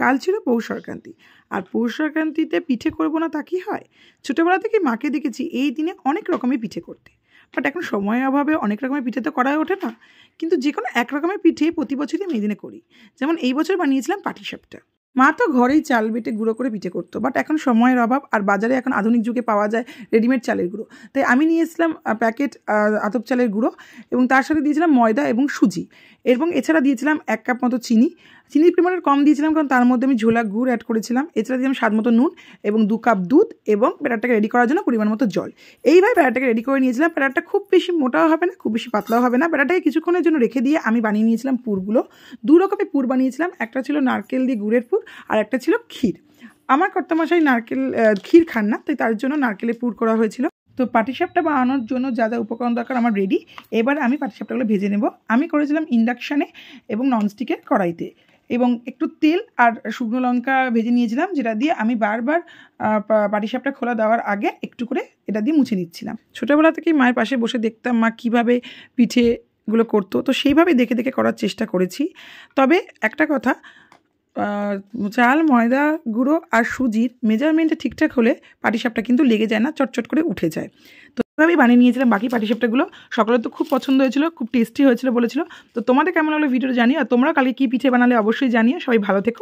কাল ছিল পৌষ সংক্রান্তি, আর পৌষ সংক্রান্তিতে পিঠে করবো না তা কি হয়? ছোটোবেলা থেকে মাকে দেখেছি এই দিনে অনেক রকমের পিঠে করতে, বাট এখন সময়ের অভাবে অনেক রকমের পিঠে তো করাই ওঠে না। কিন্তু যে কোনো এক রকমের পিঠে প্রতি বছরই আমি এই দিনে করি। যেমন এই বছর বানিয়েছিলাম পাটিসাপটা। মা তো ঘরেই চাল বেটে গুঁড়ো করে পিঠে করতো, বাট এখন সময়ের অভাব, আর বাজারে এখন আধুনিক যুগে পাওয়া যায় রেডিমেড চালের গুঁড়ো, তাই আমি নিয়ে এসেছিলাম প্যাকেট আতপ চালের গুঁড়ো, এবং তার সাথে দিয়েছিলাম ময়দা এবং সুজি, এবং এছাড়া দিয়েছিলাম 1 কাপ মতো চিনি। চিনির পরিমাণটা কম দিয়েছিলাম কারণ তার মধ্যে আমি ঝোলা গুড় অ্যাড করেছিলাম। এছাড়া দিলাম স্বাদ মতো নুন এবং 2 কাপ দুধ, এবং ব্যাটারটাকে রেডি করার জন্য পরিমাণ মতো জল। এইভাবে ব্যাটারটাকে রেডি করে নিয়েছিলাম। ব্যাটারটা খুব বেশি মোটাও হবে না, খুব বেশি পাতলাও হবে না। ব্যাটারটাকে কিছুক্ষণের জন্য রেখে দিয়ে আমি বানিয়ে নিয়েছিলাম পুরগুলো। 2 রকমের পুর বানিয়েছিলাম, একটা ছিল নারকেল দিয়ে গুড়ের পুর, আর একটা ছিল ক্ষীর। আমার কর্তামশাই ক্ষীর খান না, তাই তার জন্য নারকেলের পুর করা হয়েছিল। তো পাটিসাপটা বানানোর জন্য যা যা উপকরণ দরকার আমার রেডি। এবার আমি পাটিসাপটাগুলো ভেজে নেব। আমি করেছিলাম ইন্ডাকশানে এবং ননস্টিকের কড়াইতে, এবং একটু তেল আর শুকনো লঙ্কা ভেজে নিয়েছিলাম, যেটা দিয়ে আমি বারবার পাটিসাপটা খোলা দেওয়ার আগে একটু করে এটা দিয়ে মুছে নিচ্ছিলাম। ছোটোবেলা থেকেই মায়ের পাশে বসে দেখতাম মা কীভাবে পিঠেগুলো করতো, তো সেইভাবে দেখে দেখে করার চেষ্টা করেছি। তবে একটা কথা, চাল, ময়দা গুঁড়ো আর সুজির মেজারমেন্টে ঠিকঠাক হলে পাটিসাপটা কিন্তু লেগে যায় না, চটচট করে উঠে যায়। তো এভাবেই বানিয়ে নিয়েছিলাম বাকি পাটিসাপটাগুলো। সকলের তো খুব পছন্দ হয়েছিল, খুব টেস্টি হয়েছিল বলেছিল। তো তোমাদের কেমন লাগলো ভিডিওটা জানিও, আর তোমরা কালকে কী পিঠে বানালে অবশ্যই জানিও। সবাই ভালো থেকো।